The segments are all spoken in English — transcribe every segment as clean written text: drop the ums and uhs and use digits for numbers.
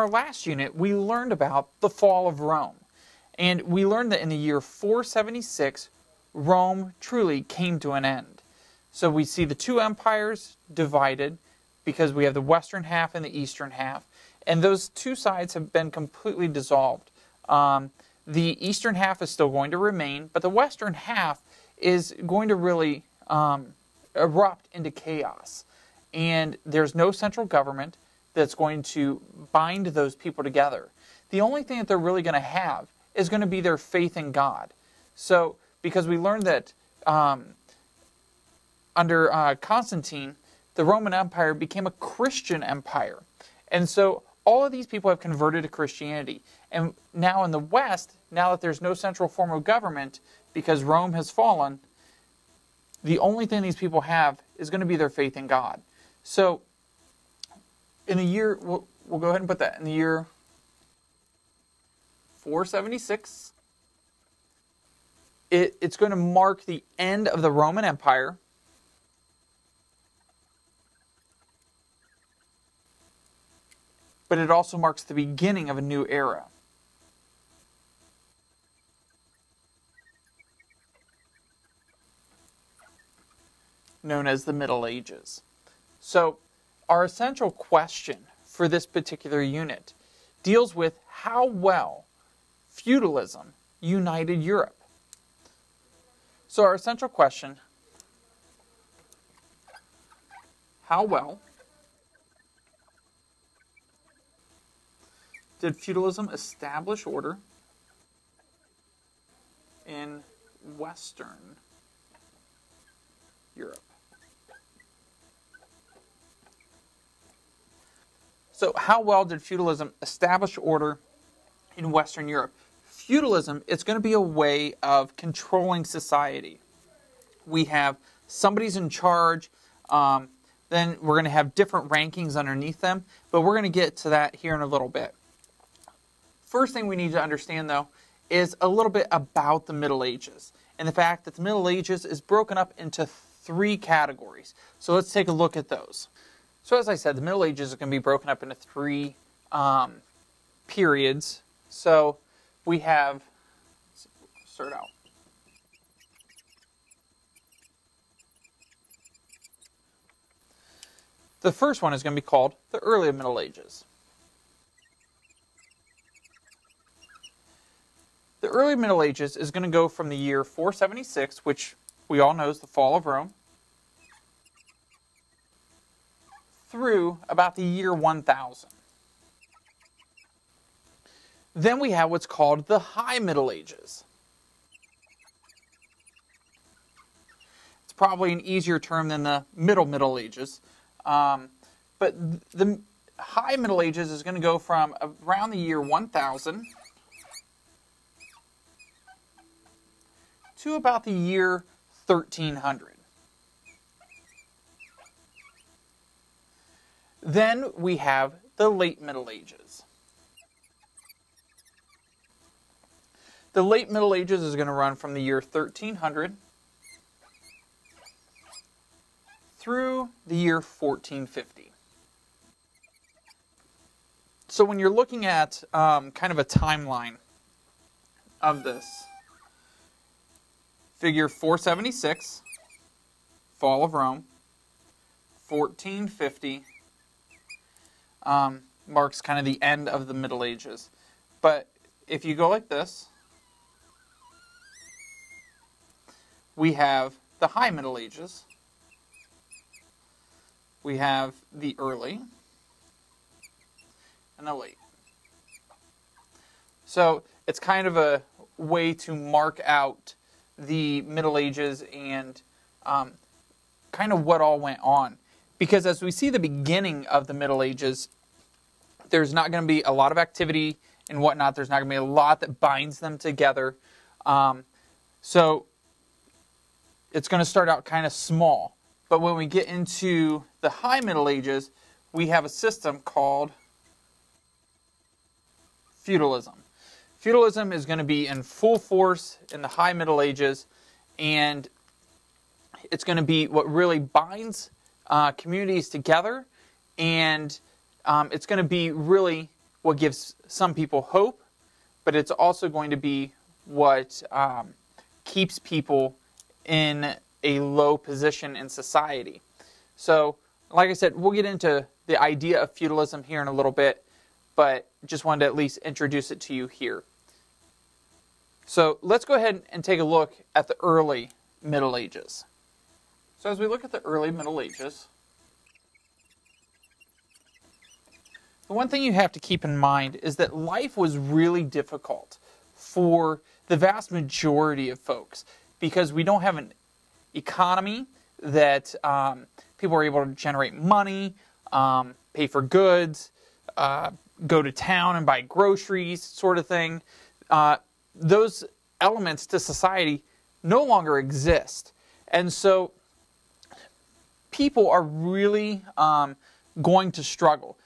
our last unit, we learned about the fall of Rome. And we learned that in the year 476, Rome truly came to an end. So we see the two empires divided because we have the western half and the eastern half. And those two sides have been completely dissolved. The eastern half is still going to remain, but the western half is going to really erupt into chaos. And there's no central government that's going to bind those people together. The only thing that they're really going to have is going to be their faith in God. So, because we learned that under Constantine, the Roman Empire became a Christian empire. And so all of these people have converted to Christianity. And now in the West, now that there's no central form of government, because Rome has fallen, the only thing these people have is going to be their faith in God. So, in the year, we'll go ahead and put that, in the year 476, it's going to mark the end of the Roman Empire. But it also marks the beginning of a new era. Known as the Middle Ages. So, our essential question for this particular unit deals with how well feudalism united Europe. So our essential question, how well did feudalism establish order in Western Europe? So how well did feudalism establish order in Western Europe? Feudalism, it's going to be a way of controlling society. We have somebody's in charge, then we're going to have different rankings underneath them, but we're going to get to that here in a little bit. First thing we need to understand, though, is a little bit about the Middle Ages, and the fact that the Middle Ages is broken up into three categories. So let's take a look at those. So as I said, the Middle Ages are going to be broken up into three periods. So we have, let's start out. The first one is going to be called the Early Middle Ages. The Early Middle Ages is going to go from the year 476, which we all know is the fall of Rome, through about the year 1000. Then we have what's called the High Middle Ages. It's probably an easier term than the Middle Ages. But the High Middle Ages is going to go from around the year 1000 to about the year 1300. Then we have the Late Middle Ages. The Late Middle Ages is going to run from the year 1300 through the year 1450. So when you're looking at kind of a timeline of this, figure 476, fall of Rome, 1450, marks kind of the end of the Middle Ages. But if you go like this, we have the High Middle Ages, we have the Early, and the Late. So it's kind of a way to mark out the Middle Ages and kind of what all went on. Because as we see the beginning of the Middle Ages, there's not going to be a lot of activity and whatnot. There's not going to be a lot that binds them together. So it's going to start out kind of small. But when we get into the High Middle Ages, we have a system called feudalism. Feudalism is going to be in full force in the High Middle Ages, and it's going to be what really binds communities together, and it's going to be really what gives some people hope, but it's also going to be what keeps people in a low position in society. So, like I said, we'll get into the idea of feudalism here in a little bit, but just wanted to at least introduce it to you here. So let's go ahead and take a look at the early Middle Ages. So as we look at the early Middle Ages, the one thing you have to keep in mind is that life was really difficult for the vast majority of folks because we don't have an economy that people are able to generate money, pay for goods, go to town and buy groceries, sort of thing. Those elements to society no longer exist. And so people are really going to struggle.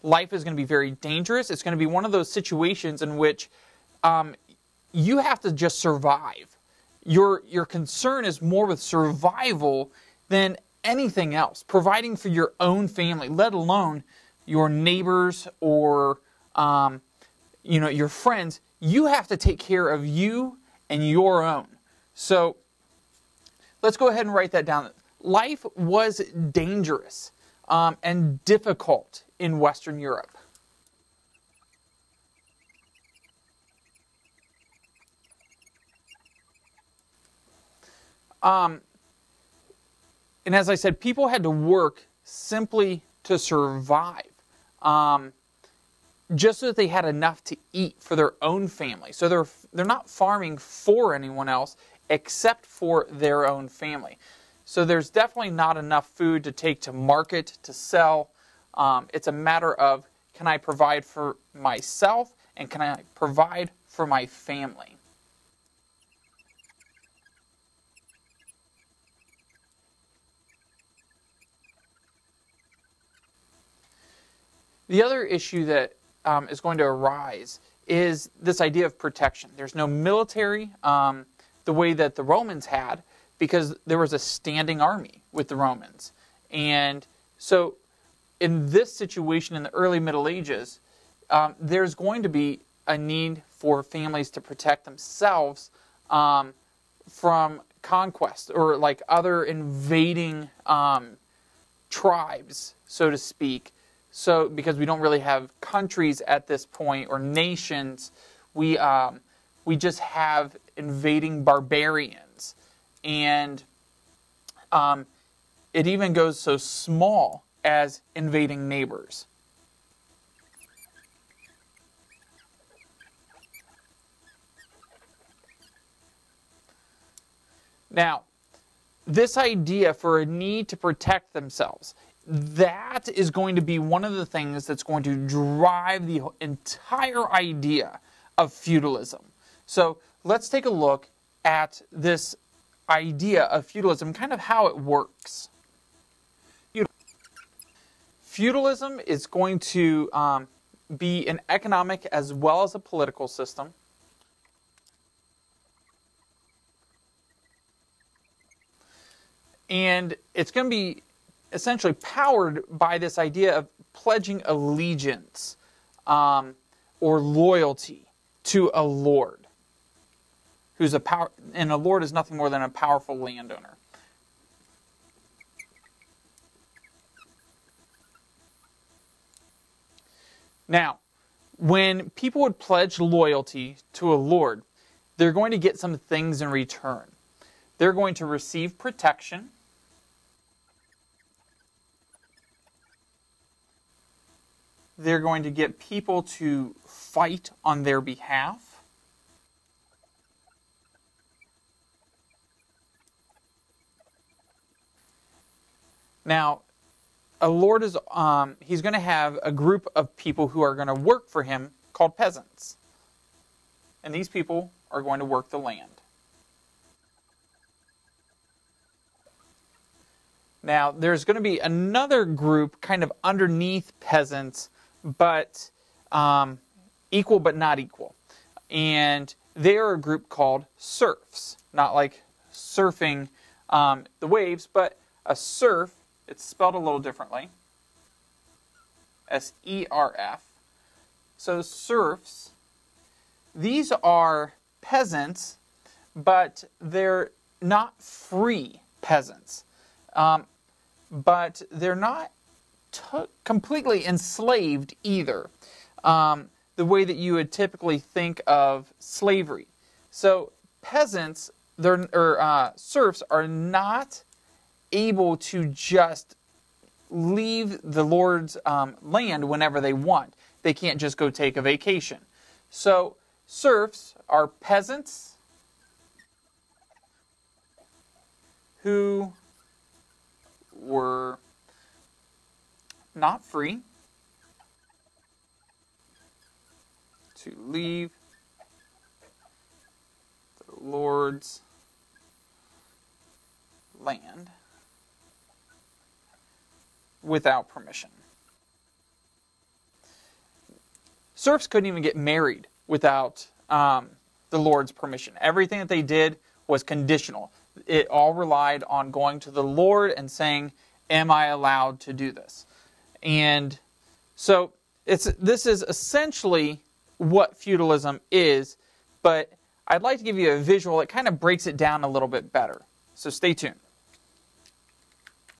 Life is going to be very dangerous. It's going to be one of those situations in which you have to just survive. Your concern is more with survival than anything else, providing for your own family, let alone your neighbors or your friends. You have to take care of you and your own. So let's go ahead and write that down. Life was dangerous and difficult in Western Europe. And as I said, people had to work simply to survive, just so that they had enough to eat for their own family. So they're not farming for anyone else except for their own family. So there's definitely not enough food to take to market, to sell. It's a matter of, can I provide for myself and can I provide for my family? The other issue that is going to arise is this idea of protection. There's no military the way that the Romans had, because there was a standing army with the Romans. And so in this situation in the early Middle Ages, there's going to be a need for families to protect themselves from conquest or like other invading tribes, so to speak. So because we don't really have countries at this point or nations, we just have invading barbarians. And it even goes so small as invading neighbors. Now, this idea for a need to protect themselves, that is going to be one of the things that's going to drive the entire idea of feudalism. So let's take a look at this idea of feudalism, kind of how it works. Feudalism is going to be an economic as well as a political system. And it's going to be essentially powered by this idea of pledging allegiance or loyalty to a lord, who's and a lord is nothing more than a powerful landowner. Now, when people would pledge loyalty to a lord, they're going to get some things in return. They're going to receive protection. They're going to get people to fight on their behalf. Now, a lord is he's going to have a group of people who are going to work for him called peasants. And these people are going to work the land. Now, there's going to be another group kind of underneath peasants, but equal but not equal. And they are a group called serfs. Not like surfing the waves, but a serf, it's spelled a little differently. S-E-R-F. So serfs, these are peasants, but they're not free peasants. But they're not completely enslaved either, the way that you would typically think of slavery. So peasants, serfs, are not able to just leave the Lord's land whenever they want. They can't just go take a vacation. So serfs are peasants who were not free to leave the Lord's land without permission. Serfs couldn't even get married without the Lord's permission. Everything that they did was conditional. It all relied on going to the Lord and saying, am I allowed to do this? And so this is essentially what feudalism is, but I'd like to give you a visual that kind of breaks it down a little bit better. So stay tuned.